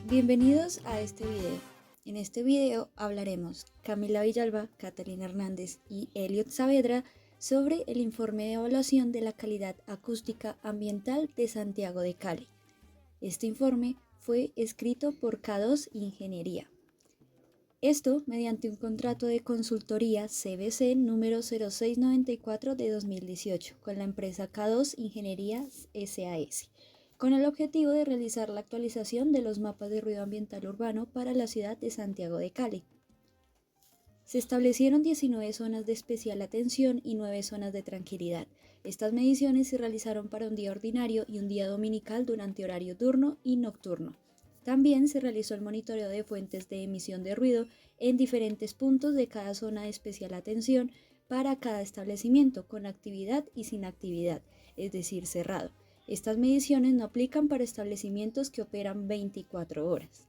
Bienvenidos a este video. En este video hablaremos Camila Villalba, Catalina Hernández y Elliot Saavedra sobre el informe de evaluación de la calidad acústica ambiental de Santiago de Cali. Este informe fue escrito por K2 Ingeniería. Esto mediante un contrato de consultoría CBC número 0694 de 2018 con la empresa K2 Ingeniería SAS, con el objetivo de realizar la actualización de los mapas de ruido ambiental urbano para la ciudad de Santiago de Cali. Se establecieron 19 zonas de especial atención y 9 zonas de tranquilidad. Estas mediciones se realizaron para un día ordinario y un día dominical durante horario diurno y nocturno. También se realizó el monitoreo de fuentes de emisión de ruido en diferentes puntos de cada zona de especial atención para cada establecimiento, con actividad y sin actividad, es decir, cerrado. Estas mediciones no aplican para establecimientos que operan 24 horas.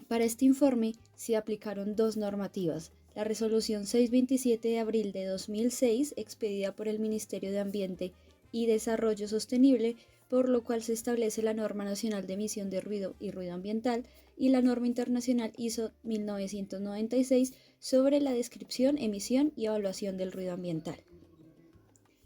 Para este informe se aplicaron dos normativas: la Resolución 627 de abril de 2006, expedida por el Ministerio de Ambiente y Desarrollo Sostenible, por lo cual se establece la Norma Nacional de Emisión de Ruido y Ruido Ambiental, y la Norma Internacional ISO 1996 sobre la descripción, emisión y evaluación del ruido ambiental.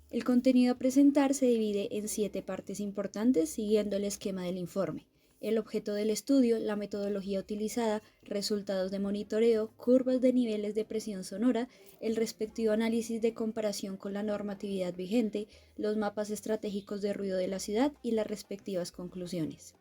El contenido a presentar se divide en 7 partes importantes siguiendo el esquema del informe: el objeto del estudio, la metodología utilizada, resultados de monitoreo, curvas de niveles de presión sonora, el respectivo análisis de comparación con la normatividad vigente, los mapas estratégicos de ruido de la ciudad y las respectivas conclusiones.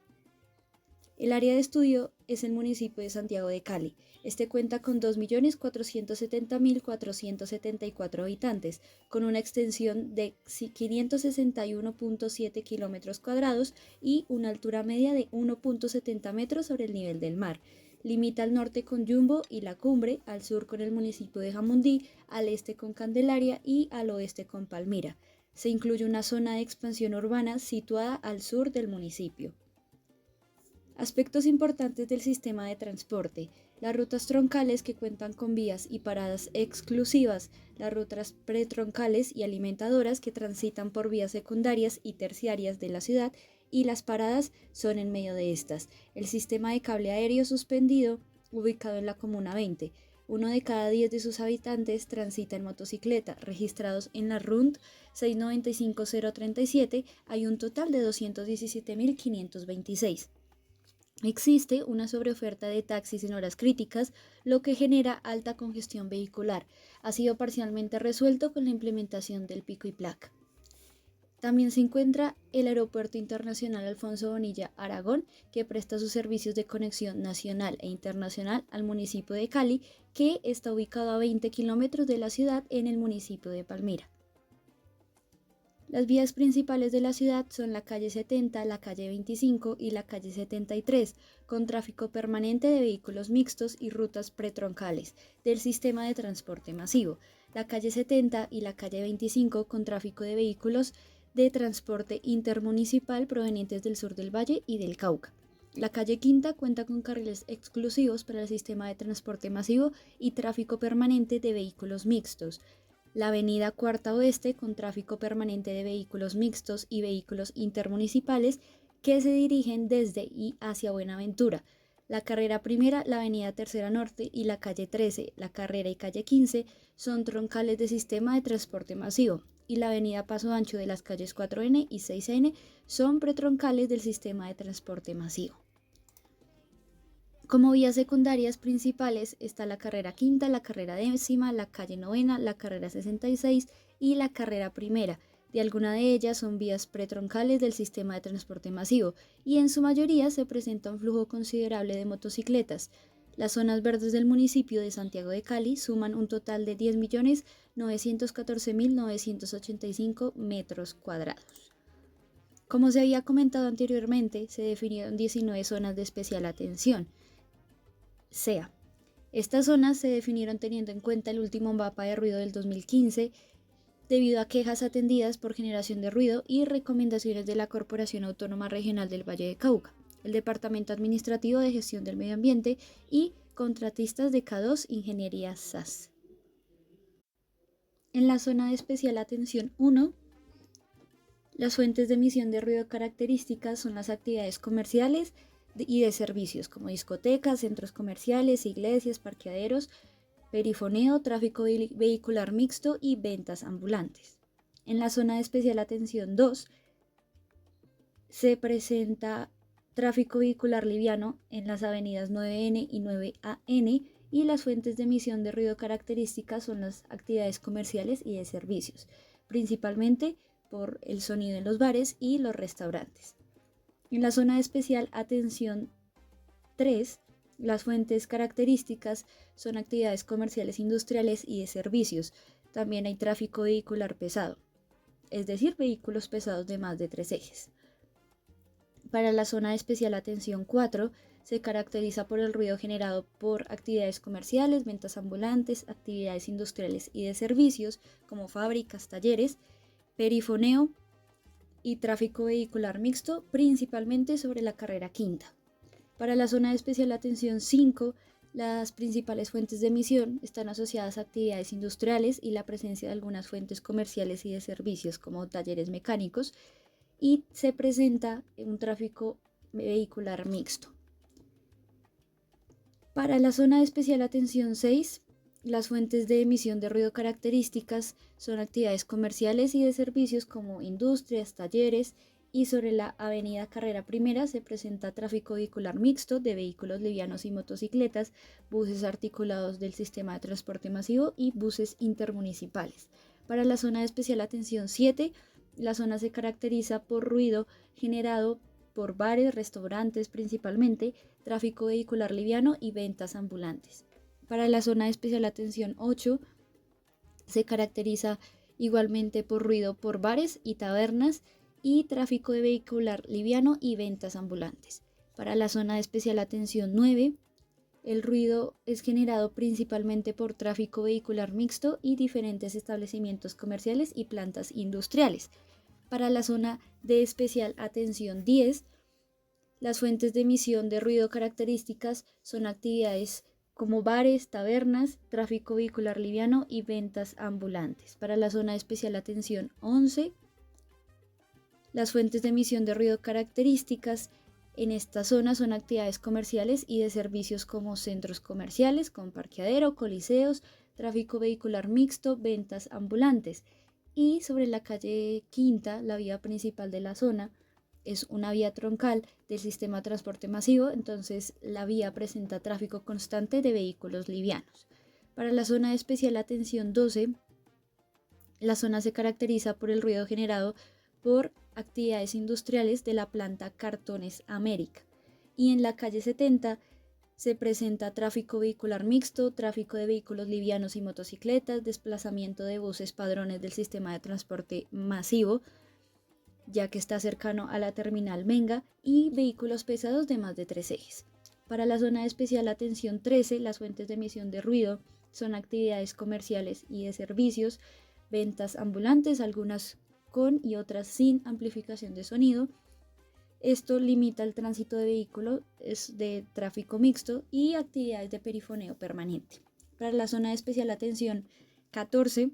El área de estudio es el municipio de Santiago de Cali. Este cuenta con 2.470.474 habitantes, con una extensión de 561.7 kilómetros cuadrados y una altura media de 1.70 metros sobre el nivel del mar. Limita al norte con Yumbo y La Cumbre, al sur con el municipio de Jamundí, al este con Candelaria y al oeste con Palmira. Se incluye una zona de expansión urbana situada al sur del municipio. Aspectos importantes del sistema de transporte: las rutas troncales, que cuentan con vías y paradas exclusivas, las rutas pretroncales y alimentadoras, que transitan por vías secundarias y terciarias de la ciudad, y las paradas son en medio de estas. El sistema de cable aéreo suspendido, ubicado en la Comuna 20. 1 de cada 10 de sus habitantes transita en motocicleta. Registrados en la RUNT 695.037, hay un total de 217.526. Existe una sobreoferta de taxis en horas críticas, lo que genera alta congestión vehicular. Ha sido parcialmente resuelto con la implementación del pico y placa. También se encuentra el Aeropuerto Internacional Alfonso Bonilla Aragón, que presta sus servicios de conexión nacional e internacional al municipio de Cali, que está ubicado a 20 kilómetros de la ciudad en el municipio de Palmira. Las vías principales de la ciudad son la calle 70, la calle 25 y la calle 73, con tráfico permanente de vehículos mixtos y rutas pretroncales del sistema de transporte masivo. La calle 70 y la calle 25 con tráfico de vehículos de transporte intermunicipal provenientes del sur del Valle y del Cauca. La calle Quinta cuenta con carriles exclusivos para el sistema de transporte masivo y tráfico permanente de vehículos mixtos. La avenida Cuarta Oeste con tráfico permanente de vehículos mixtos y vehículos intermunicipales que se dirigen desde y hacia Buenaventura. La carrera primera, la avenida Tercera Norte y la calle 13, la carrera y calle 15 son troncales de sistema de transporte masivo, y la avenida Paso Ancho de las calles 4N y 6N son pretroncales del sistema de transporte masivo. Como vías secundarias principales está la carrera quinta, la carrera décima, la calle novena, la carrera 66 y la carrera primera. De alguna de ellas son vías pretroncales del sistema de transporte masivo, y en su mayoría se presenta un flujo considerable de motocicletas. Las zonas verdes del municipio de Santiago de Cali suman un total de 10.914.985 metros cuadrados. Como se había comentado anteriormente, se definieron 19 zonas de especial atención. SEA. Estas zonas se definieron teniendo en cuenta el último mapa de ruido del 2015, debido a quejas atendidas por generación de ruido y recomendaciones de la Corporación Autónoma Regional del Valle de Cauca, el Departamento Administrativo de Gestión del Medio Ambiente y contratistas de K2 Ingeniería SAS. En la zona de especial atención 1, las fuentes de emisión de ruido características son las actividades comerciales, y de servicios como discotecas, centros comerciales, iglesias, parqueaderos, perifoneo, tráfico vehicular mixto y ventas ambulantes. En la zona de especial atención 2 se presenta tráfico vehicular liviano en las avenidas 9N y 9AN y las fuentes de emisión de ruido características son las actividades comerciales y de servicios, principalmente por el sonido en los bares y los restaurantes. En la zona de especial atención 3, las fuentes características son actividades comerciales, industriales y de servicios. También hay tráfico vehicular pesado, es decir, vehículos pesados de más de 3 ejes. Para la zona de especial atención 4, se caracteriza por el ruido generado por actividades comerciales, ventas ambulantes, actividades industriales y de servicios, como fábricas, talleres, perifoneo y tráfico vehicular mixto, principalmente sobre la carrera quinta. Para la zona de especial atención 5, las principales fuentes de emisión están asociadas a actividades industriales y la presencia de algunas fuentes comerciales y de servicios, como talleres mecánicos, y se presenta un tráfico vehicular mixto. Para la zona de especial atención 6, las fuentes de emisión de ruido características son actividades comerciales y de servicios como industrias, talleres, y sobre la avenida Carrera Primera se presenta tráfico vehicular mixto de vehículos livianos y motocicletas, buses articulados del sistema de transporte masivo y buses intermunicipales. Para la zona de especial atención 7, la zona se caracteriza por ruido generado por bares, restaurantes principalmente, tráfico vehicular liviano y ventas ambulantes. Para la zona de especial atención 8, se caracteriza igualmente por ruido por bares y tabernas y tráfico de vehicular liviano y ventas ambulantes. Para la zona de especial atención 9, el ruido es generado principalmente por tráfico vehicular mixto y diferentes establecimientos comerciales y plantas industriales. Para la zona de especial atención 10, las fuentes de emisión de ruido características son actividades como bares, tabernas, tráfico vehicular liviano y ventas ambulantes. Para la zona de especial atención 11, las fuentes de emisión de ruido características en esta zona son actividades comerciales y de servicios como centros comerciales con parqueadero, coliseos, tráfico vehicular mixto, ventas ambulantes. Y sobre la calle Quinta, la vía principal de la zona, es una vía troncal del sistema de transporte masivo, entonces la vía presenta tráfico constante de vehículos livianos. Para la zona de especial atención 12, la zona se caracteriza por el ruido generado por actividades industriales de la planta Cartones América. Y en la calle 70 se presenta tráfico vehicular mixto, tráfico de vehículos livianos y motocicletas, desplazamiento de buses padrones del sistema de transporte masivo, ya que está cercano a la terminal Menga, y vehículos pesados de más de 3 ejes. Para la zona de especial atención 13, las fuentes de emisión de ruido son actividades comerciales y de servicios, ventas ambulantes, algunas con y otras sin amplificación de sonido. Esto limita el tránsito de vehículos de tráfico mixto y actividades de perifoneo permanente. Para la zona de especial atención 14,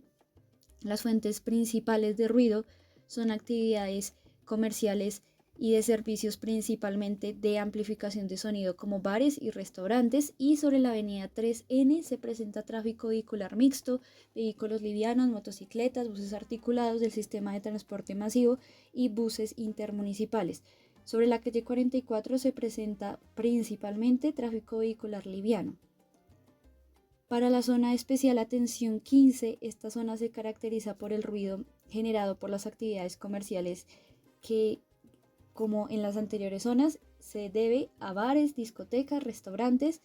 las fuentes principales de ruido son actividades comerciales y de servicios principalmente de amplificación de sonido como bares y restaurantes, y sobre la avenida 3N se presenta tráfico vehicular mixto, vehículos livianos, motocicletas, buses articulados del sistema de transporte masivo y buses intermunicipales. Sobre la calle 44 se presenta principalmente tráfico vehicular liviano. Para la zona de especial atención 15, esta zona se caracteriza por el ruido generado por las actividades comerciales que, como en las anteriores zonas, se debe a bares, discotecas, restaurantes,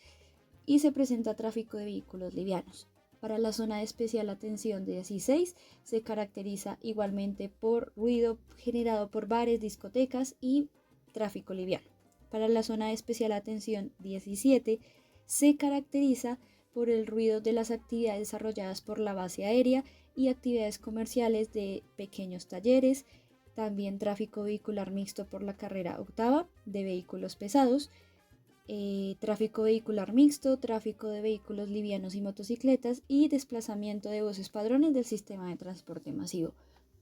y se presenta tráfico de vehículos livianos. Para la zona de especial atención 16 se caracteriza igualmente por ruido generado por bares, discotecas y tráfico liviano. Para la zona de especial atención 17 se caracteriza por el ruido de las actividades desarrolladas por la base aérea y actividades comerciales de pequeños talleres, también tráfico vehicular mixto por la carrera octava de vehículos pesados, tráfico vehicular mixto, tráfico de vehículos livianos y motocicletas y desplazamiento de buses padrones del sistema de transporte masivo.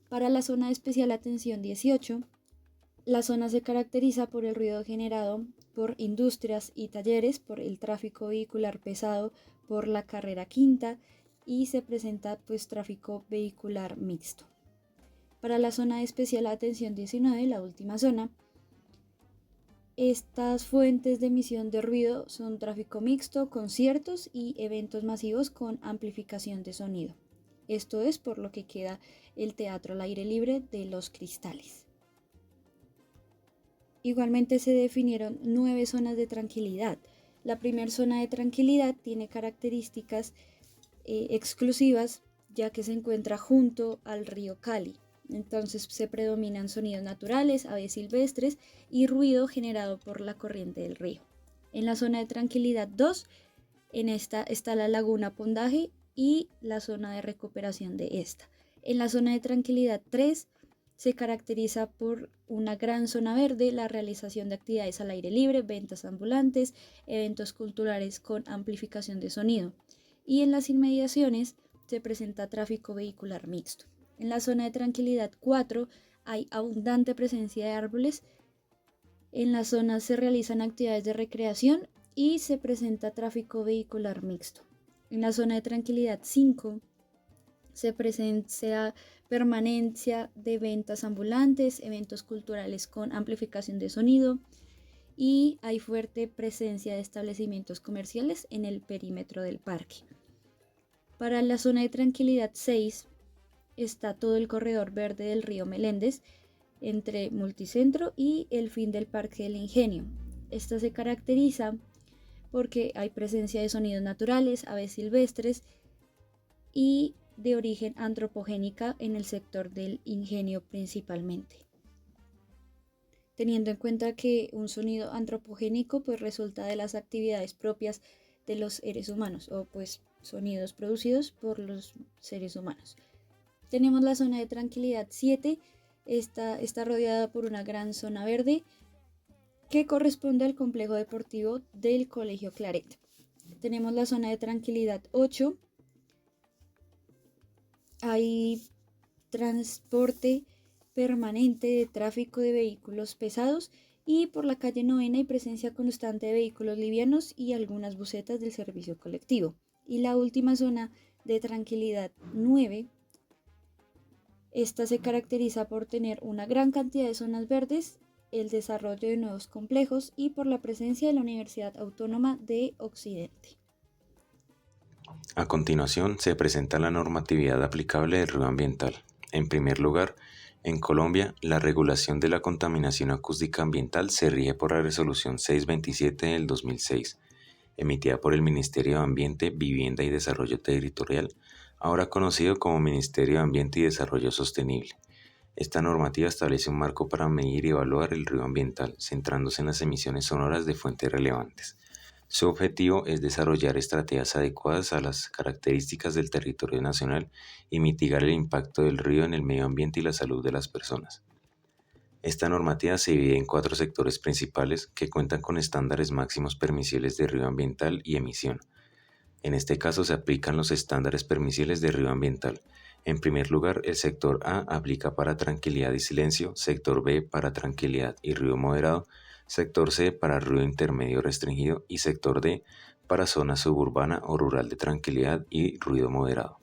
Para la zona de especial atención 18, La zona se caracteriza por el ruido generado por industrias y talleres, por el tráfico vehicular pesado, por la carrera quinta y se presenta pues tráfico vehicular mixto. Para la zona de especial atención 19, la última zona, estas fuentes de emisión de ruido son tráfico mixto, conciertos y eventos masivos con amplificación de sonido. Esto es por lo que queda el teatro al aire libre de Los Cristales. Igualmente se definieron 9 zonas de tranquilidad. La primera zona de tranquilidad tiene características exclusivas ya que se encuentra junto al río Cali. Entonces se predominan sonidos naturales, aves silvestres y ruido generado por la corriente del río. En la zona de tranquilidad 2, en esta está la laguna Pondaje y la zona de recuperación de esta. En la zona de tranquilidad 3 se caracteriza por una gran zona verde, la realización de actividades al aire libre, ventas ambulantes, eventos culturales con amplificación de sonido. Y en las inmediaciones se presenta tráfico vehicular mixto. En la zona de tranquilidad 4 hay abundante presencia de árboles. En la zona se realizan actividades de recreación y se presenta tráfico vehicular mixto. En la zona de tranquilidad 5 se presenta permanencia de ventas ambulantes, eventos culturales con amplificación de sonido y hay fuerte presencia de establecimientos comerciales en el perímetro del parque. Para la zona de tranquilidad 6 está todo el corredor verde del río Meléndez entre Multicentro y el fin del Parque del Ingenio. Esta se caracteriza porque hay presencia de sonidos naturales, aves silvestres y de origen antropogénica en el sector del ingenio principalmente. Teniendo en cuenta que un sonido antropogénico pues resulta de las actividades propias de los seres humanos o pues sonidos producidos por los seres humanos. Tenemos la zona de tranquilidad 7, esta está rodeada por una gran zona verde que corresponde al complejo deportivo del Colegio Claret. Tenemos la zona de tranquilidad 8, hay transporte permanente de tráfico de vehículos pesados y por la calle Novena hay presencia constante de vehículos livianos y algunas busetas del servicio colectivo. Y la última zona de tranquilidad 9, esta se caracteriza por tener una gran cantidad de zonas verdes, el desarrollo de nuevos complejos y por la presencia de la Universidad Autónoma de Occidente. A continuación se presenta la normatividad aplicable del ruido ambiental. En primer lugar, en Colombia, la regulación de la contaminación acústica ambiental se rige por la Resolución 627 del 2006, emitida por el Ministerio de Ambiente, Vivienda y Desarrollo Territorial, ahora conocido como Ministerio de Ambiente y Desarrollo Sostenible. Esta normativa establece un marco para medir y evaluar el ruido ambiental, centrándose en las emisiones sonoras de fuentes relevantes. Su objetivo es desarrollar estrategias adecuadas a las características del territorio nacional y mitigar el impacto del ruido en el medio ambiente y la salud de las personas. Esta normativa se divide en 4 sectores principales que cuentan con estándares máximos permisibles de ruido ambiental y emisión. En este caso se aplican los estándares permisibles de ruido ambiental. En primer lugar, el sector A aplica para tranquilidad y silencio, sector B para tranquilidad y ruido moderado, sector C para ruido intermedio restringido y sector D para zona suburbana o rural de tranquilidad y ruido moderado.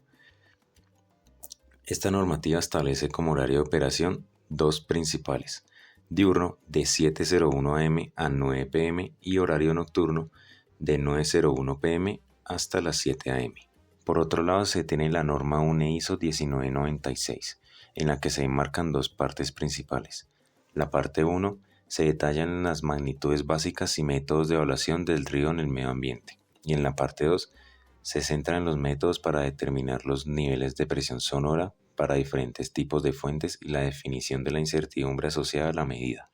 Esta normativa establece como horario de operación 2 principales: diurno de 7:01 am a 9 pm y horario nocturno de 9:01 pm hasta las 7 am. Por otro lado, se tiene la norma UNE ISO 1996, en la que se enmarcan 2 partes principales. La parte 1 se detallan las magnitudes básicas y métodos de evaluación del ruido en el medio ambiente, y en la parte 2 se centra en los métodos para determinar los niveles de presión sonora para diferentes tipos de fuentes y la definición de la incertidumbre asociada a la medida.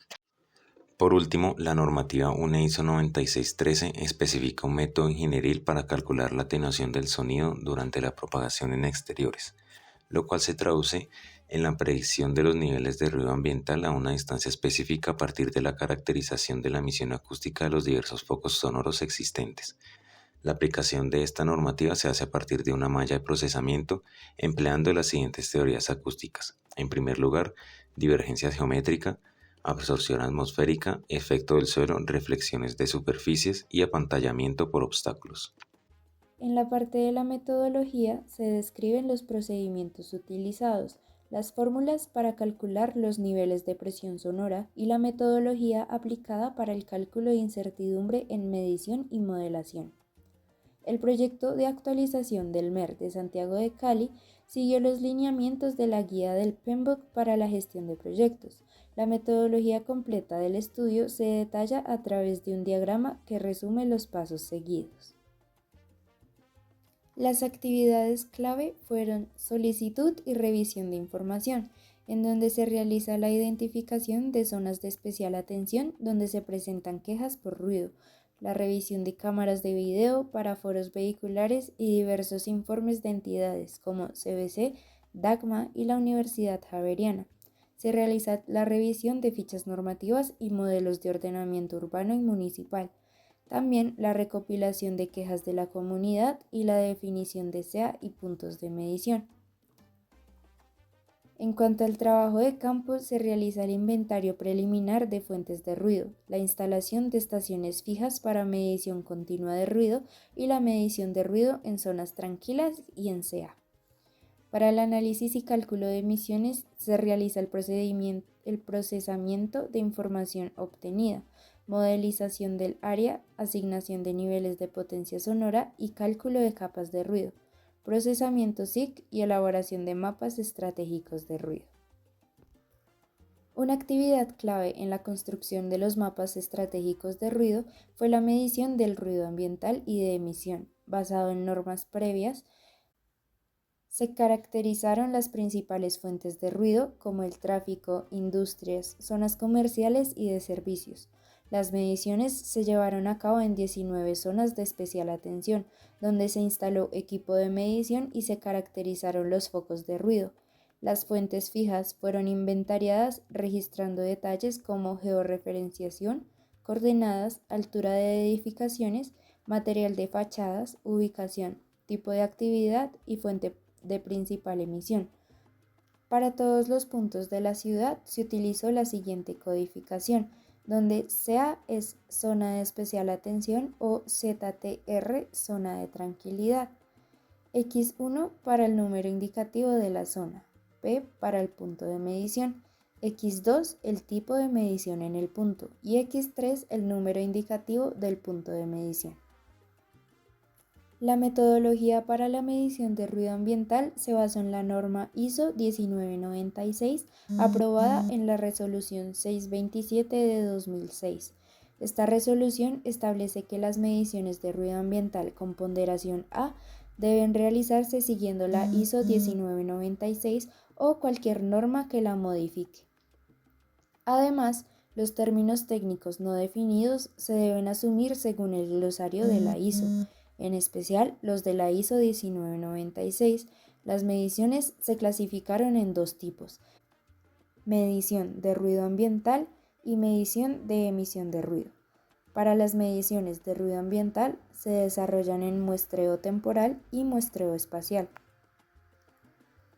Por último, la normativa UNE ISO 9613 especifica un método ingenieril para calcular la atenuación del sonido durante la propagación en exteriores, lo cual se traduce en la predicción de los niveles de ruido ambiental a una distancia específica a partir de la caracterización de la emisión acústica de los diversos focos sonoros existentes. La aplicación de esta normativa se hace a partir de una malla de procesamiento empleando las siguientes teorías acústicas. En primer lugar, divergencia geométrica, absorción atmosférica, efecto del suelo, reflexiones de superficies y apantallamiento por obstáculos. En la parte de la metodología se describen los procedimientos utilizados, las fórmulas para calcular los niveles de presión sonora y la metodología aplicada para el cálculo de incertidumbre en medición y modelación. El proyecto de actualización del MER de Santiago de Cali siguió los lineamientos de la guía del PMBOK para la gestión de proyectos. La metodología completa del estudio se detalla a través de un diagrama que resume los pasos seguidos. Las actividades clave fueron solicitud y revisión de información, en donde se realiza la identificación de zonas de especial atención donde se presentan quejas por ruido, la revisión de cámaras de video para foros vehiculares y diversos informes de entidades como CBC, DACMA y la Universidad Javeriana. Se realiza la revisión de fichas normativas y modelos de ordenamiento urbano y municipal. También la recopilación de quejas de la comunidad y la definición de SEA y puntos de medición. En cuanto al trabajo de campo, se realiza el inventario preliminar de fuentes de ruido, la instalación de estaciones fijas para medición continua de ruido y la medición de ruido en zonas tranquilas y en SEA. Para el análisis y cálculo de emisiones, se realiza el procesamiento de información obtenida, modelización del área, asignación de niveles de potencia sonora y cálculo de capas de ruido, procesamiento SIC y elaboración de mapas estratégicos de ruido. Una actividad clave en la construcción de los mapas estratégicos de ruido fue la medición del ruido ambiental y de emisión, basado en normas previas. Se caracterizaron las principales fuentes de ruido como el tráfico, industrias, zonas comerciales y de servicios. Las mediciones se llevaron a cabo en 19 zonas de especial atención, donde se instaló equipo de medición y se caracterizaron los focos de ruido. Las fuentes fijas fueron inventariadas registrando detalles como georreferenciación, coordenadas, altura de edificaciones, material de fachadas, ubicación, tipo de actividad y fuente de principal emisión. Para todos los puntos de la ciudad se utilizó la siguiente codificación, donde CA es zona de especial atención o ZTR zona de tranquilidad, X1 para el número indicativo de la zona, P para el punto de medición, X2 el tipo de medición en el punto y X3 el número indicativo del punto de medición. La metodología para la medición de ruido ambiental se basó en la norma ISO 1996, aprobada en la resolución 627 de 2006. Esta resolución establece que las mediciones de ruido ambiental con ponderación A deben realizarse siguiendo la ISO 1996 o cualquier norma que la modifique. Además, los términos técnicos no definidos se deben asumir según el glosario de la ISO. En especial los de la ISO 1996, las mediciones se clasificaron en dos tipos: medición de ruido ambiental y medición de emisión de ruido. Para las mediciones de ruido ambiental se desarrollan en muestreo temporal y muestreo espacial.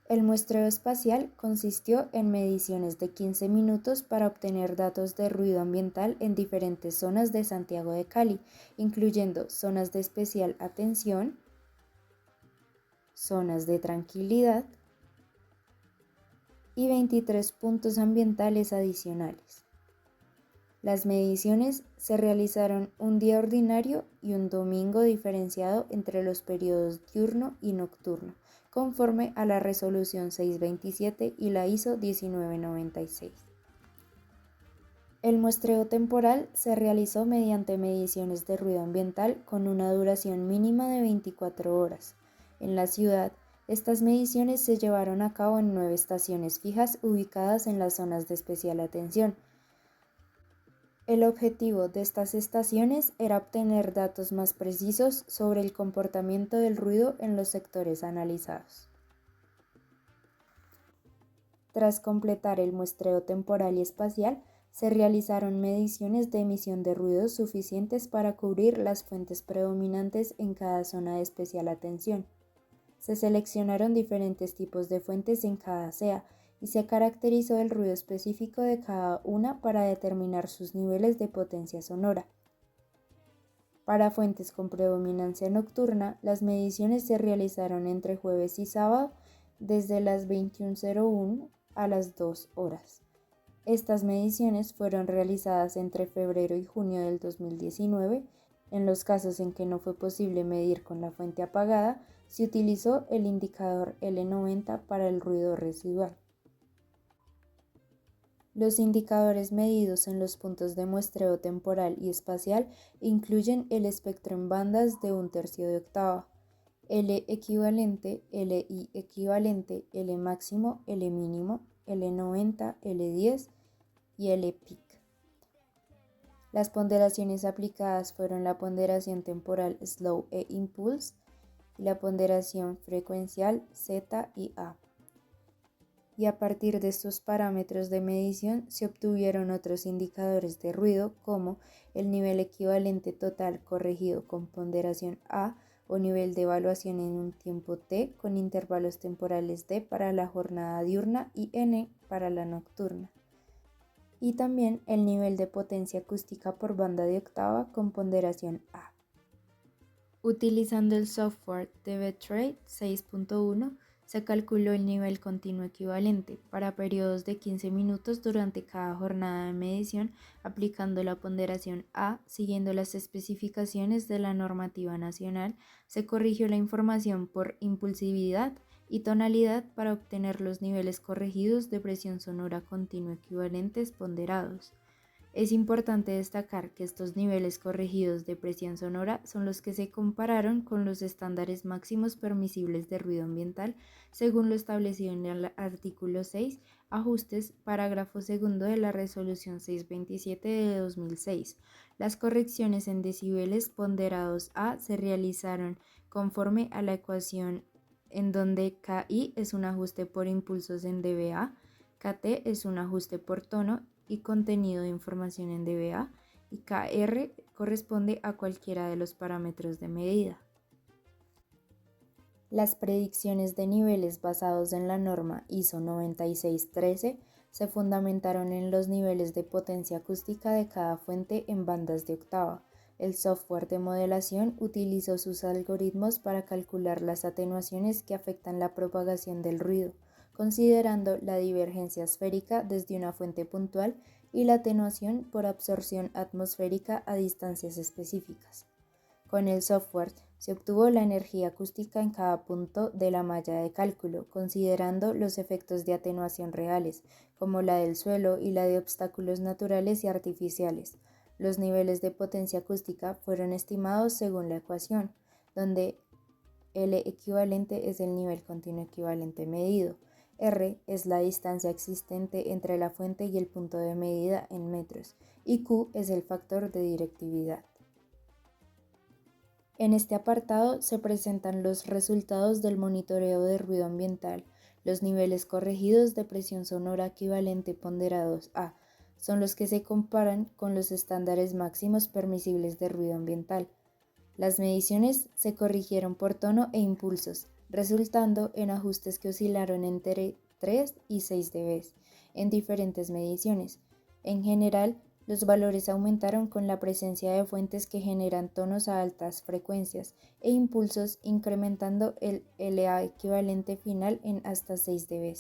El muestreo espacial consistió en mediciones de 15 minutos para obtener datos de ruido ambiental en diferentes zonas de Santiago de Cali, incluyendo zonas de especial atención, zonas de tranquilidad y 23 puntos ambientales adicionales. Las mediciones se realizaron un día ordinario y un domingo diferenciado entre los periodos diurno y nocturno, conforme a la resolución 627 y la ISO 1996. El muestreo temporal se realizó mediante mediciones de ruido ambiental con una duración mínima de 24 horas. En la ciudad, estas mediciones se llevaron a cabo en 9 estaciones fijas ubicadas en las zonas de especial atención. El objetivo de estas estaciones era obtener datos más precisos sobre el comportamiento del ruido en los sectores analizados. Tras completar el muestreo temporal y espacial, se realizaron mediciones de emisión de ruidos suficientes para cubrir las fuentes predominantes en cada zona de especial atención. Se seleccionaron diferentes tipos de fuentes en cada SEA y se caracterizó el ruido específico de cada una para determinar sus niveles de potencia sonora. Para fuentes con predominancia nocturna, las mediciones se realizaron entre jueves y sábado desde las 21:01 a las 2 horas. Estas mediciones fueron realizadas entre febrero y junio del 2019. En los casos en que no fue posible medir con la fuente apagada, se utilizó el indicador L90 para el ruido residual. Los indicadores medidos en los puntos de muestreo temporal y espacial incluyen el espectro en bandas de 1/3 de octava, L equivalente, LI equivalente, L máximo, L mínimo, L90, L10 y L peak. Las ponderaciones aplicadas fueron la ponderación temporal slow e impulse y la ponderación frecuencial Z y A. Y a partir de estos parámetros de medición se obtuvieron otros indicadores de ruido como el nivel equivalente total corregido con ponderación A o nivel de evaluación en un tiempo T con intervalos temporales D para la jornada diurna y N para la nocturna. Y también el nivel de potencia acústica por banda de octava con ponderación A. Utilizando el software dBTrade 6.1, se calculó el nivel continuo equivalente para periodos de 15 minutos durante cada jornada de medición, aplicando la ponderación A, siguiendo las especificaciones de la normativa nacional. Se corrigió la información por impulsividad y tonalidad para obtener los niveles corregidos de presión sonora continua equivalentes ponderados. Es importante destacar que estos niveles corregidos de presión sonora son los que se compararon con los estándares máximos permisibles de ruido ambiental según lo establecido en el artículo 6, ajustes, parágrafo segundo de la resolución 627 de 2006. Las correcciones en decibeles ponderados A se realizaron conforme a la ecuación en donde KI es un ajuste por impulsos en dBA, KT es un ajuste por tono y contenido de información en dBA, y KR corresponde a cualquiera de los parámetros de medida. Las predicciones de niveles basados en la norma ISO 9613 se fundamentaron en los niveles de potencia acústica de cada fuente en bandas de octava. El software de modelación utilizó sus algoritmos para calcular las atenuaciones que afectan la propagación del ruido, considerando la divergencia esférica desde una fuente puntual y la atenuación por absorción atmosférica a distancias específicas. Con el software se obtuvo la energía acústica en cada punto de la malla de cálculo, considerando los efectos de atenuación reales, como la del suelo y la de obstáculos naturales y artificiales. Los niveles de potencia acústica fueron estimados según la ecuación, donde L equivalente es el nivel continuo equivalente medido, R es la distancia existente entre la fuente y el punto de medida en metros, y Q es el factor de directividad. En este apartado se presentan los resultados del monitoreo de ruido ambiental. Los niveles corregidos de presión sonora equivalente ponderados A son los que se comparan con los estándares máximos permisibles de ruido ambiental. Las mediciones se corrigieron por tono e impulsos, resultando en ajustes que oscilaron entre 3 y 6 dB en diferentes mediciones. En general, los valores aumentaron con la presencia de fuentes que generan tonos a altas frecuencias e impulsos, incrementando el LA equivalente final en hasta 6 dB.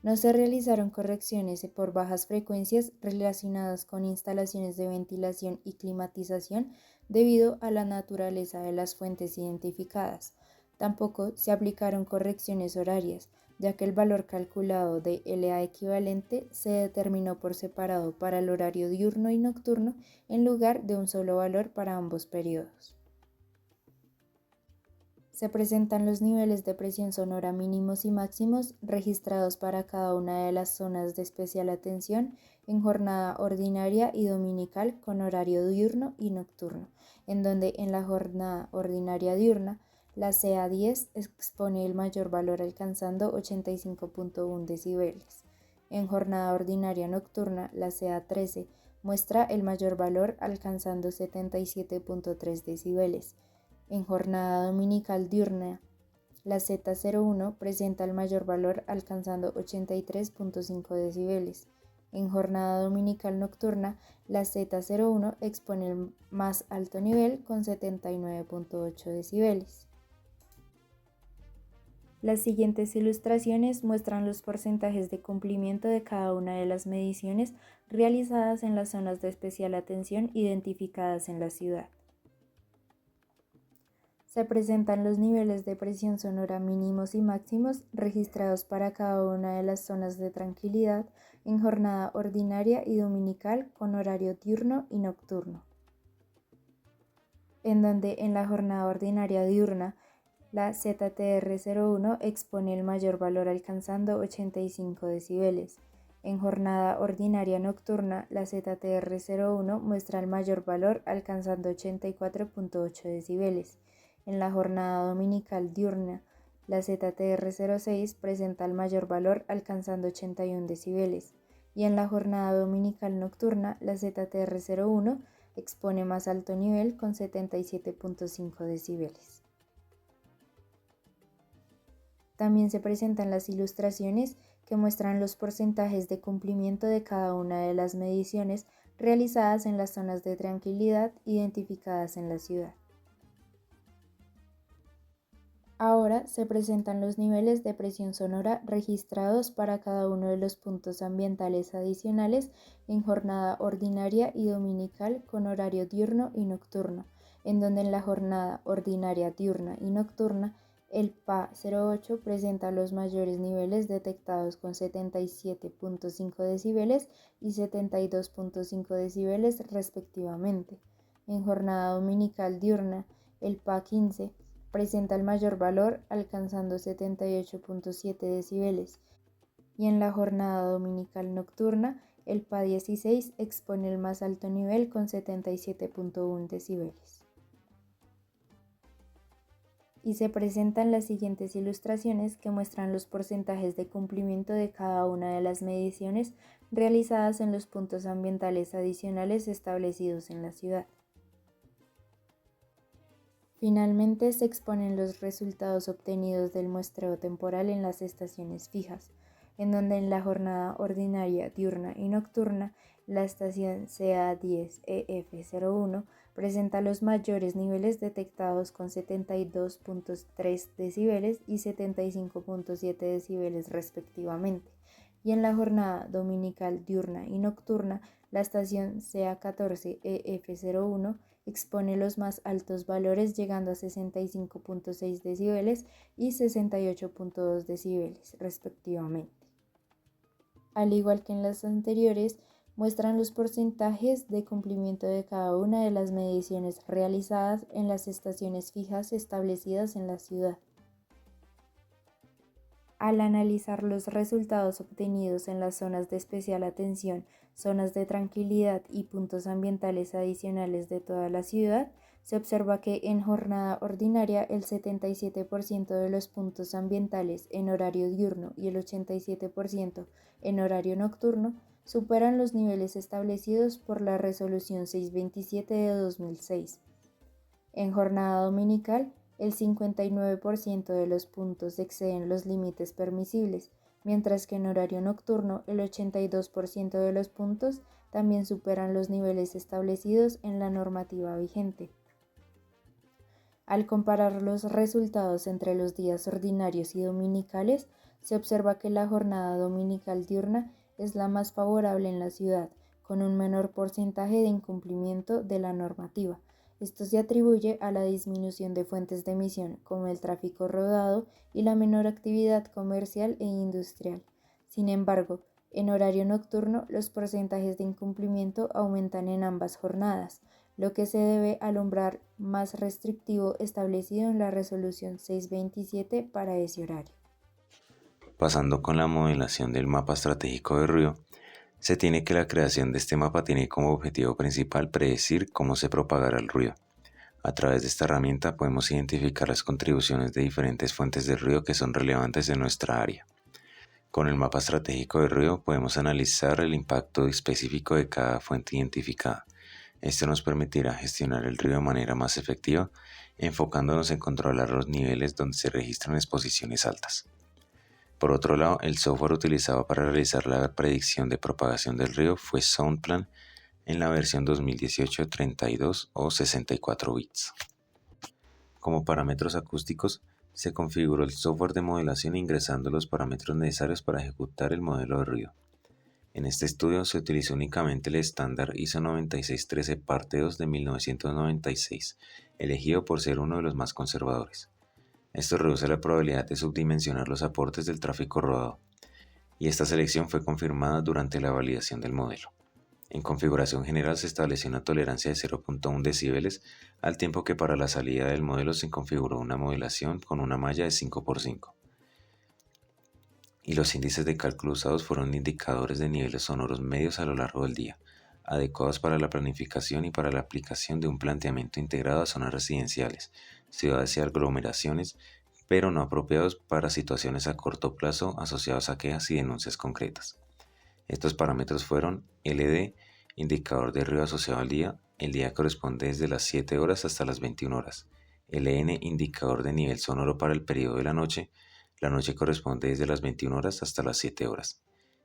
No se realizaron correcciones por bajas frecuencias relacionadas con instalaciones de ventilación y climatización debido a la naturaleza de las fuentes identificadas. Tampoco se aplicaron correcciones horarias, ya que el valor calculado de LA equivalente se determinó por separado para el horario diurno y nocturno en lugar de un solo valor para ambos periodos. Se presentan los niveles de presión sonora mínimos y máximos registrados para cada una de las zonas de especial atención en jornada ordinaria y dominical con horario diurno y nocturno, en donde en la jornada ordinaria diurna la CA10 expone el mayor valor alcanzando 85.1 decibeles. En jornada ordinaria nocturna la CA13 muestra el mayor valor alcanzando 77.3 decibeles. En jornada dominical diurna, La Z01 presenta el mayor valor alcanzando 83.5 decibeles. En jornada dominical nocturna, la Z01 expone el más alto nivel con 79.8 decibeles. Las siguientes ilustraciones muestran los porcentajes de cumplimiento de cada una de las mediciones realizadas en las zonas de especial atención identificadas en la ciudad. Se presentan los niveles de presión sonora mínimos y máximos registrados para cada una de las zonas de tranquilidad en jornada ordinaria y dominical con horario diurno y nocturno. En donde en la jornada ordinaria diurna la ZTR01 expone el mayor valor alcanzando 85 decibeles. En jornada ordinaria nocturna, la ZTR01 muestra el mayor valor alcanzando 84.8 decibeles. En la jornada dominical diurna, la ZTR06 presenta el mayor valor alcanzando 81 decibeles. Y en la jornada dominical nocturna, la ZTR01 expone más alto nivel con 77.5 decibeles. También se presentan las ilustraciones que muestran los porcentajes de cumplimiento de cada una de las mediciones realizadas en las zonas de tranquilidad identificadas en la ciudad. Ahora se presentan los niveles de presión sonora registrados para cada uno de los puntos ambientales adicionales en jornada ordinaria y dominical con horario diurno y nocturno, en donde en la jornada ordinaria diurna y nocturna el PA08 presenta los mayores niveles detectados con 77.5 decibeles y 72.5 decibeles respectivamente. En jornada dominical diurna, el PA15 presenta el mayor valor alcanzando 78.7 decibeles y en la jornada dominical nocturna, el PA16 expone el más alto nivel con 77.1 decibeles. Y se presentan las siguientes ilustraciones que muestran los porcentajes de cumplimiento de cada una de las mediciones realizadas en los puntos ambientales adicionales establecidos en la ciudad. Finalmente se exponen los resultados obtenidos del muestreo temporal en las estaciones fijas, en donde en la jornada ordinaria, diurna y nocturna, la estación CA10EF01 presenta los mayores niveles detectados con 72.3 decibeles y 75.7 decibeles respectivamente, y en la jornada dominical, diurna y nocturna, la estación CA14EF01 expone los más altos valores llegando a 65.6 decibeles y 68.2 decibeles respectivamente. Al igual que en las anteriores, muestran los porcentajes de cumplimiento de cada una de las mediciones realizadas en las estaciones fijas establecidas en la ciudad. Al analizar los resultados obtenidos en las zonas de especial atención, zonas de tranquilidad y puntos ambientales adicionales de toda la ciudad, se observa que en jornada ordinaria el 77% de los puntos ambientales en horario diurno y el 87% en horario nocturno superan los niveles establecidos por la Resolución 627 de 2006. En jornada dominical, el 59% de los puntos exceden los límites permisibles, mientras que en horario nocturno el 82% de los puntos también superan los niveles establecidos en la normativa vigente. Al comparar los resultados entre los días ordinarios y dominicales, se observa que la jornada dominical diurna es la más favorable en la ciudad, con un menor porcentaje de incumplimiento de la normativa. Esto se atribuye a la disminución de fuentes de emisión, como el tráfico rodado y la menor actividad comercial e industrial. Sin embargo, en horario nocturno, los porcentajes de incumplimiento aumentan en ambas jornadas, lo que se debe al umbral más restrictivo establecido en la Resolución 627 para ese horario. Pasando con la modelación del mapa estratégico de ruido, se tiene que la creación de este mapa tiene como objetivo principal predecir cómo se propagará el ruido. A través de esta herramienta podemos identificar las contribuciones de diferentes fuentes de ruido que son relevantes en nuestra área. Con el mapa estratégico de ruido podemos analizar el impacto específico de cada fuente identificada. Esto nos permitirá gestionar el río de manera más efectiva, enfocándonos en controlar los niveles donde se registran exposiciones altas. Por otro lado, el software utilizado para realizar la predicción de propagación del río fue SoundPlan en la versión 2018 32 o 64 bits. Como parámetros acústicos, se configuró el software de modelación ingresando los parámetros necesarios para ejecutar el modelo de ruido. En este estudio se utilizó únicamente el estándar ISO 9613 parte 2 de 1996, elegido por ser uno de los más conservadores. Esto reduce la probabilidad de subdimensionar los aportes del tráfico rodado, y esta selección fue confirmada durante la validación del modelo. En configuración general se estableció una tolerancia de 0.1 decibeles, al tiempo que para la salida del modelo se configuró una modelación con una malla de 5x5. Y los índices de cálculo usados fueron indicadores de niveles sonoros medios a lo largo del día, adecuados para la planificación y para la aplicación de un planteamiento integrado a zonas residenciales, ciudades y aglomeraciones, pero no apropiados para situaciones a corto plazo asociados a quejas y denuncias concretas. Estos parámetros fueron LD, indicador de ruido asociado al día, el día corresponde desde las 7 horas hasta las 21 horas. LN, indicador de nivel sonoro para el periodo de la noche corresponde desde las 21 horas hasta las 7 horas.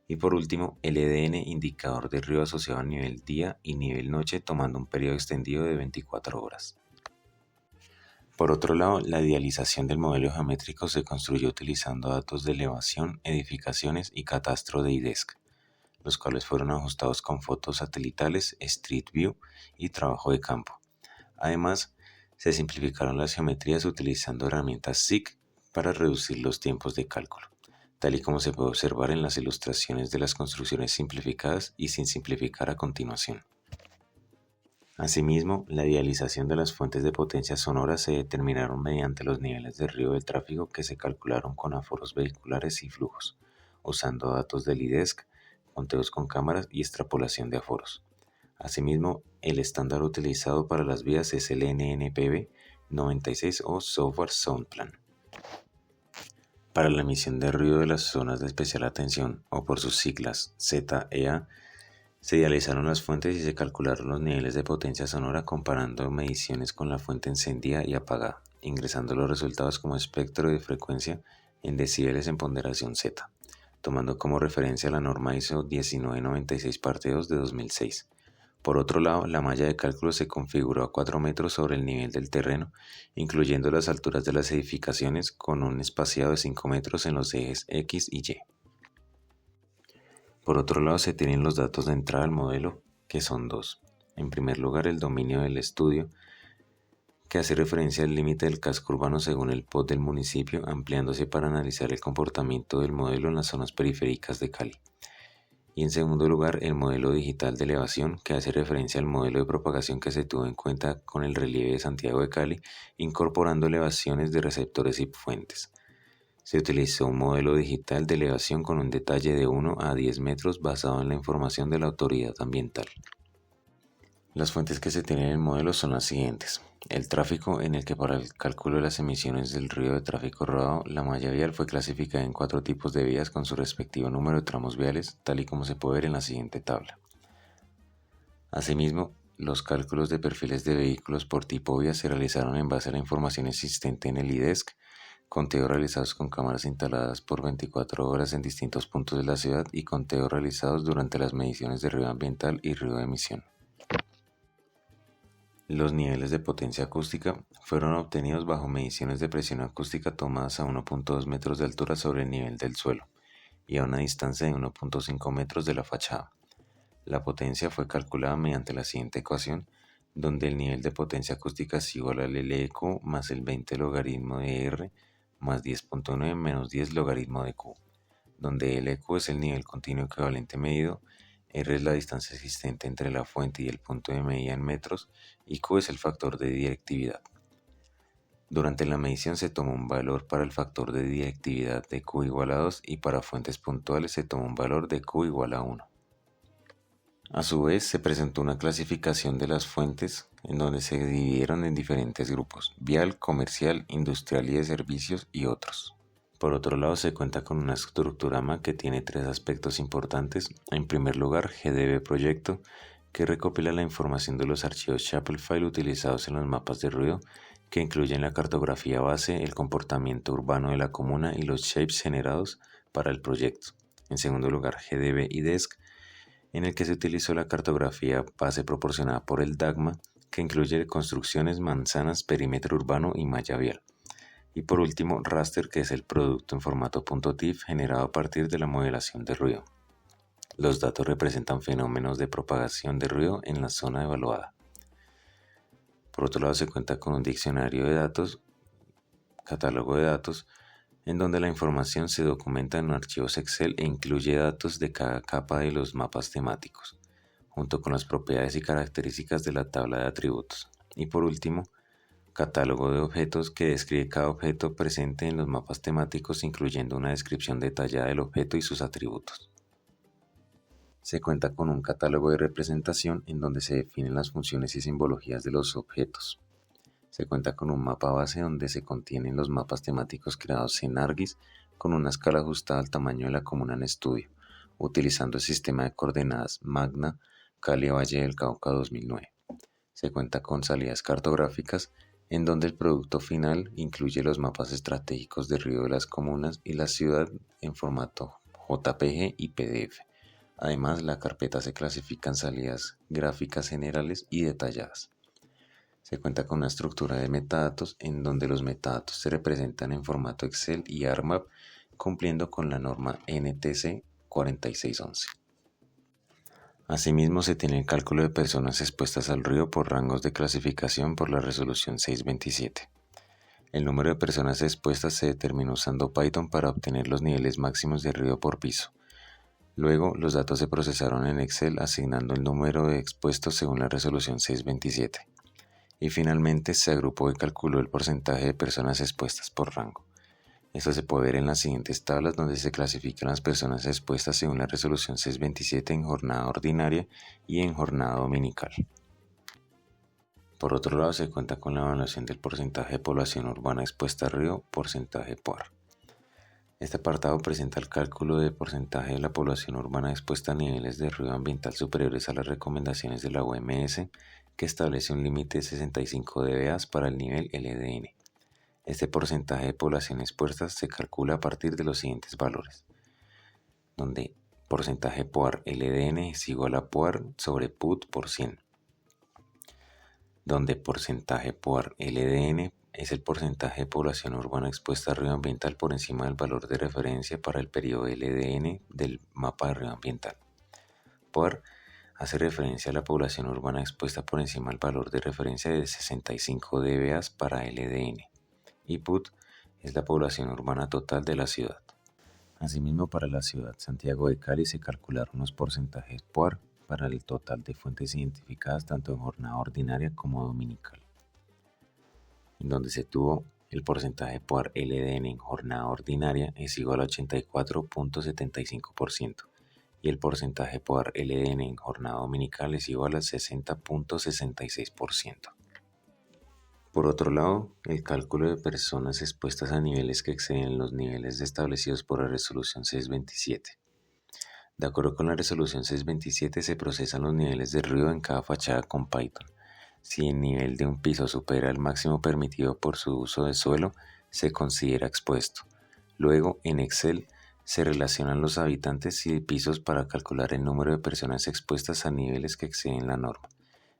Y por último, LDN, indicador de ruido asociado al nivel día y nivel noche tomando un periodo extendido de 24 horas. Por otro lado, la idealización del modelo geométrico se construyó utilizando datos de elevación, edificaciones y catastro de IDESC, los cuales fueron ajustados con fotos satelitales, Street View y trabajo de campo. Además, se simplificaron las geometrías utilizando herramientas SIG para reducir los tiempos de cálculo, tal y como se puede observar en las ilustraciones de las construcciones simplificadas y sin simplificar a continuación. Asimismo, la idealización de las fuentes de potencia sonora se determinaron mediante los niveles de ruido del tráfico que se calcularon con aforos vehiculares y flujos, usando datos del IDESC, conteos con cámaras y extrapolación de aforos. Asimismo, el estándar utilizado para las vías es el NNPB 96 o Software SoundPlan. Para la emisión de ruido de las zonas de especial atención, o por sus siglas ZEA, se idealizaron las fuentes y se calcularon los niveles de potencia sonora comparando mediciones con la fuente encendida y apagada, ingresando los resultados como espectro de frecuencia en decibeles en ponderación Z, tomando como referencia la norma ISO 1996 parte 2 de 2006. Por otro lado, la malla de cálculo se configuró a 4 metros sobre el nivel del terreno, incluyendo las alturas de las edificaciones con un espaciado de 5 metros en los ejes X y Y. Por otro lado, se tienen los datos de entrada al modelo, que son dos. En primer lugar, el dominio del estudio, que hace referencia al límite del casco urbano según el POT del municipio, ampliándose para analizar el comportamiento del modelo en las zonas periféricas de Cali. Y en segundo lugar, el modelo digital de elevación, que hace referencia al modelo de propagación que se tuvo en cuenta con el relieve de Santiago de Cali, incorporando elevaciones de receptores y fuentes. Se utilizó un modelo digital de elevación con un detalle de 1 a 10 metros basado en la información de la autoridad ambiental. Las fuentes que se tienen en el modelo son las siguientes. El tráfico, en el que para el cálculo de las emisiones del ruido de tráfico rodado, la malla vial fue clasificada en 4 tipos de vías con su respectivo número de tramos viales, tal y como se puede ver en la siguiente tabla. Asimismo, los cálculos de perfiles de vehículos por tipo vía se realizaron en base a la información existente en el IDESC, conteos realizados con cámaras instaladas por 24 horas en distintos puntos de la ciudad y conteos realizados durante las mediciones de ruido ambiental y ruido de emisión. Los niveles de potencia acústica fueron obtenidos bajo mediciones de presión acústica tomadas a 1.2 metros de altura sobre el nivel del suelo y a una distancia de 1.5 metros de la fachada. La potencia fue calculada mediante la siguiente ecuación, donde el nivel de potencia acústica es igual al LEQ más el 20 logaritmo de R más 10.9 menos 10 logaritmo de Q, donde LEQ es el nivel continuo equivalente medido, R es la distancia existente entre la fuente y el punto de medida en metros y Q es el factor de directividad. Durante la medición se tomó un valor para el factor de directividad de Q igual a 2 y para fuentes puntuales se tomó un valor de Q igual a 1. A su vez, se presentó una clasificación de las fuentes en donde se dividieron en diferentes grupos: vial, comercial, industrial y de servicios y otros. Por otro lado, se cuenta con una estructurama que tiene 3 aspectos importantes. En primer lugar, GDB proyecto, que recopila la información de los archivos Shapelfile utilizados en los mapas de ruido, que incluyen la cartografía base, el comportamiento urbano de la comuna y los shapes generados para el proyecto. En segundo lugar, GDB y DESC, en el que se utilizó la cartografía base proporcionada por el DAGMA, que incluye construcciones, manzanas, perímetro urbano y malla vial. Y por último, raster, que es el producto en formato .tif generado a partir de la modelación de ruido. Los datos representan fenómenos de propagación de ruido en la zona evaluada. Por otro lado, se cuenta con un diccionario de datos, catálogo de datos, en donde la información se documenta en archivos Excel e incluye datos de cada capa de los mapas temáticos, junto con las propiedades y características de la tabla de atributos. Y por último, catálogo de objetos que describe cada objeto presente en los mapas temáticos, incluyendo una descripción detallada del objeto y sus atributos. Se cuenta con un catálogo de representación en donde se definen las funciones y simbologías de los objetos. Se cuenta con un mapa base donde se contienen los mapas temáticos creados en ArcGIS con una escala ajustada al tamaño de la comuna en estudio, utilizando el sistema de coordenadas Magna Cali Valle del Cauca 2009. Se cuenta con salidas cartográficas en donde el producto final incluye los mapas estratégicos de ruido de las comunas y la ciudad en formato JPG y PDF. Además, la carpeta se clasifica en salidas gráficas generales y detalladas. Se cuenta con una estructura de metadatos en donde los metadatos se representan en formato Excel y ARMAP, cumpliendo con la norma NTC 4611. Asimismo, se tiene el cálculo de personas expuestas al ruido por rangos de clasificación por la resolución 627. El número de personas expuestas se determinó usando Python para obtener los niveles máximos de ruido por piso. Luego, los datos se procesaron en Excel asignando el número de expuestos según la resolución 627. Y finalmente se agrupó y calculó el porcentaje de personas expuestas por rango. Esto se puede ver en las siguientes tablas donde se clasifican las personas expuestas según la resolución 627 en jornada ordinaria y en jornada dominical. Por otro lado, se cuenta con la evaluación del porcentaje de población urbana expuesta a ruido, porcentaje PUAR. Este apartado presenta el cálculo del porcentaje de la población urbana expuesta a niveles de ruido ambiental superiores a las recomendaciones de la OMS, que establece un límite de 65 dBA para el nivel LDN. Este porcentaje de población expuesta se calcula a partir de los siguientes valores, donde porcentaje PUAR LDN es igual a PUAR sobre PUT por 100, donde porcentaje PUAR LDN es el porcentaje de población urbana expuesta a ruido ambiental por encima del valor de referencia para el periodo LDN del mapa de ruido ambiental. PUAR hace referencia a la población urbana expuesta por encima del valor de referencia de 65 dBA para LDN. Y PUT es la población urbana total de la ciudad. Asimismo, para la ciudad Santiago de Cali se calcularon los porcentajes PUAR para el total de fuentes identificadas tanto en jornada ordinaria como dominical, en donde se tuvo el porcentaje PUAR LDN en jornada ordinaria es igual a 84.75% y el porcentaje PUAR LDN en jornada dominical es igual a 60.66%. Por otro lado, el cálculo de personas expuestas a niveles que exceden los niveles establecidos por la resolución 627. De acuerdo con la resolución 627 se procesan los niveles de ruido en cada fachada con Python. Si el nivel de un piso supera el máximo permitido por su uso de suelo, se considera expuesto. Luego, en Excel, se relacionan los habitantes y pisos para calcular el número de personas expuestas a niveles que exceden la norma.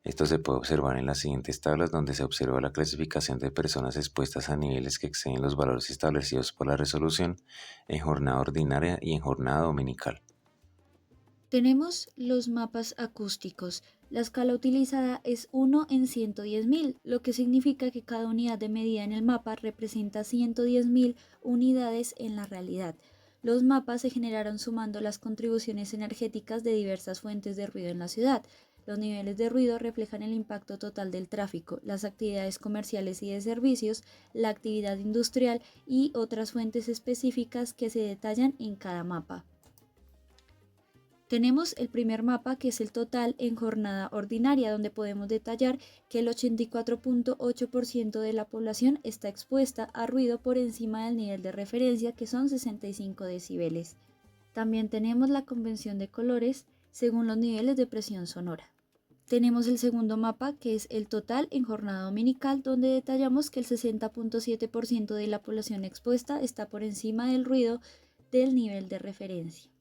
Esto se puede observar en las siguientes tablas donde se observa la clasificación de personas expuestas a niveles que exceden los valores establecidos por la resolución en jornada ordinaria y en jornada dominical. Tenemos los mapas acústicos. La escala utilizada es 1 en 110.000, lo que significa que cada unidad de medida en el mapa representa 110.000 unidades en la realidad. Los mapas se generaron sumando las contribuciones energéticas de diversas fuentes de ruido en la ciudad. Los niveles de ruido reflejan el impacto total del tráfico, las actividades comerciales y de servicios, la actividad industrial y otras fuentes específicas que se detallan en cada mapa. Tenemos el primer mapa, que es el total en jornada ordinaria, donde podemos detallar que el 84.8% de la población está expuesta a ruido por encima del nivel de referencia, que son 65 decibeles. También tenemos la convención de colores según los niveles de presión sonora. Tenemos el segundo mapa, que es el total en jornada dominical, donde detallamos que el 60.7% de la población expuesta está por encima del ruido del nivel de referencia.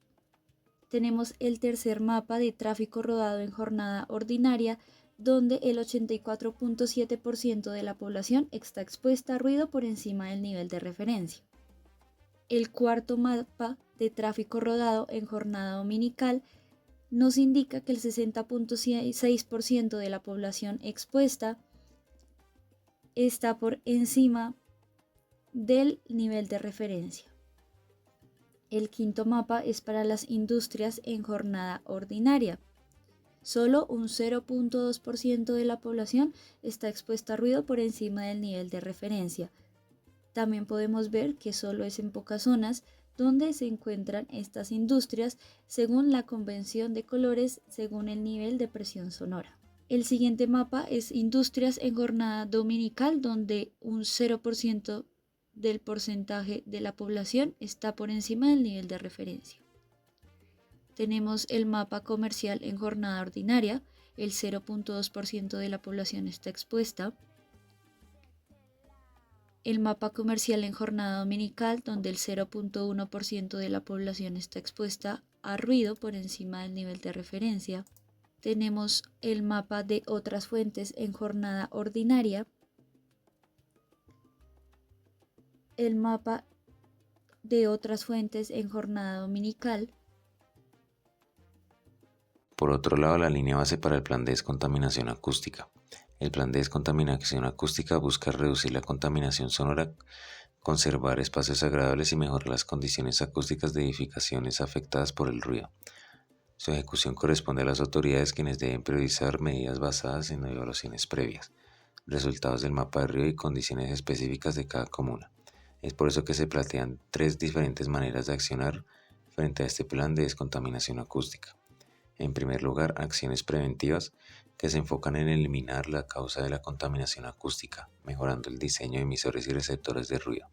Tenemos el tercer mapa de tráfico rodado en jornada ordinaria, donde el 84.7% de la población está expuesta a ruido por encima del nivel de referencia. El cuarto mapa de tráfico rodado en jornada dominical nos indica que el 60.6% de la población expuesta está por encima del nivel de referencia. El quinto mapa es para las industrias en jornada ordinaria. Solo un 0.2% de la población está expuesta a ruido por encima del nivel de referencia. También podemos ver que solo es en pocas zonas donde se encuentran estas industrias según la convención de colores según el nivel de presión sonora. El siguiente mapa es industrias en jornada dominical, donde un 0% del porcentaje de la población está por encima del nivel de referencia. Tenemos el mapa comercial en jornada ordinaria, el 0.2% de la población está expuesta. El mapa comercial en jornada dominical, donde el 0.1% de la población está expuesta a ruido por encima del nivel de referencia. Tenemos el mapa de otras fuentes en jornada ordinaria. El mapa de otras fuentes en jornada dominical. Por otro lado, la línea base para el plan de descontaminación acústica. El plan de descontaminación acústica busca reducir la contaminación sonora, conservar espacios agradables y mejorar las condiciones acústicas de edificaciones afectadas por el ruido. Su ejecución corresponde a las autoridades, quienes deben priorizar medidas basadas en evaluaciones previas, resultados del mapa de ruido y condiciones específicas de cada comuna. Es por eso que se plantean 3 diferentes maneras de accionar frente a este plan de descontaminación acústica. En primer lugar, acciones preventivas que se enfocan en eliminar la causa de la contaminación acústica, mejorando el diseño de emisores y receptores de ruido.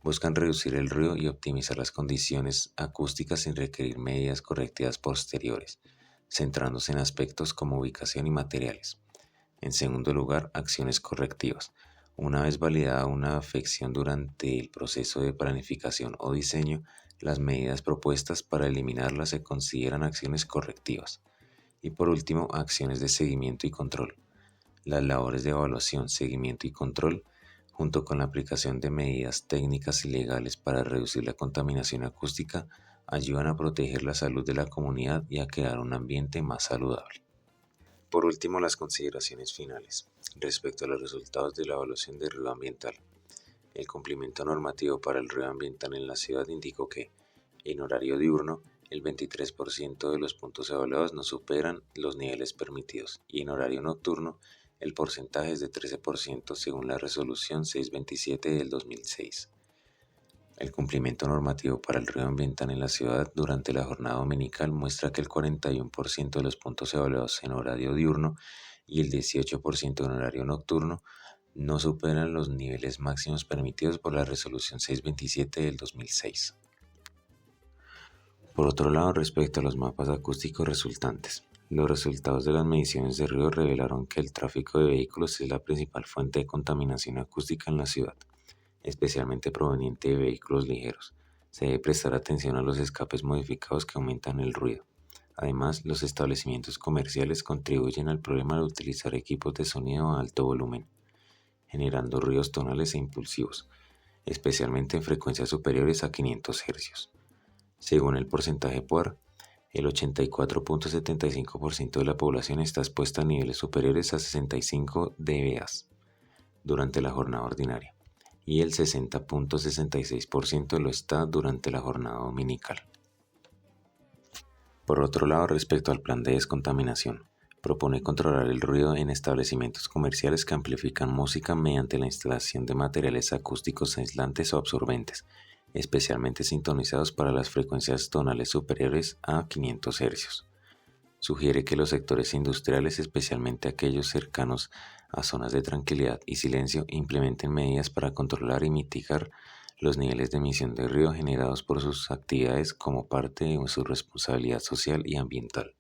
Buscan reducir el ruido y optimizar las condiciones acústicas sin requerir medidas correctivas posteriores, centrándose en aspectos como ubicación y materiales. En segundo lugar, acciones correctivas. Una vez validada una afección durante el proceso de planificación o diseño, las medidas propuestas para eliminarla se consideran acciones correctivas. Y por último, acciones de seguimiento y control. Las labores de evaluación, seguimiento y control, junto con la aplicación de medidas técnicas y legales para reducir la contaminación acústica, ayudan a proteger la salud de la comunidad y a crear un ambiente más saludable. Por último, las consideraciones finales. Respecto a los resultados de la evaluación de ruido ambiental, el cumplimiento normativo para el ruido ambiental en la ciudad indicó que, en horario diurno, el 23% de los puntos evaluados no superan los niveles permitidos, y en horario nocturno, el porcentaje es de 13% según la resolución 627 del 2006. El cumplimiento normativo para el ruido ambiental en la ciudad durante la jornada dominical muestra que el 41% de los puntos evaluados en horario diurno y el 18% en horario nocturno no superan los niveles máximos permitidos por la resolución 627 del 2006. Por otro lado, respecto a los mapas acústicos resultantes, los resultados de las mediciones de ruido revelaron que el tráfico de vehículos es la principal fuente de contaminación acústica en la ciudad, especialmente proveniente de vehículos ligeros. Se debe prestar atención a los escapes modificados que aumentan el ruido. Además, los establecimientos comerciales contribuyen al problema al utilizar equipos de sonido a alto volumen, generando ruidos tonales e impulsivos, especialmente en frecuencias superiores a 500 Hz. Según el porcentaje PUAR, el 84.75% de la población está expuesta a niveles superiores a 65 dBA durante la jornada ordinaria y el 60.66% lo está durante la jornada dominical. Por otro lado, respecto al plan de descontaminación, propone controlar el ruido en establecimientos comerciales que amplifican música mediante la instalación de materiales acústicos aislantes o absorbentes, especialmente sintonizados para las frecuencias tonales superiores a 500 Hz. Sugiere que los sectores industriales, especialmente aquellos cercanos a zonas de tranquilidad y silencio, implementen medidas para controlar y mitigar los niveles de emisión de ruido generados por sus actividades como parte de su responsabilidad social y ambiental.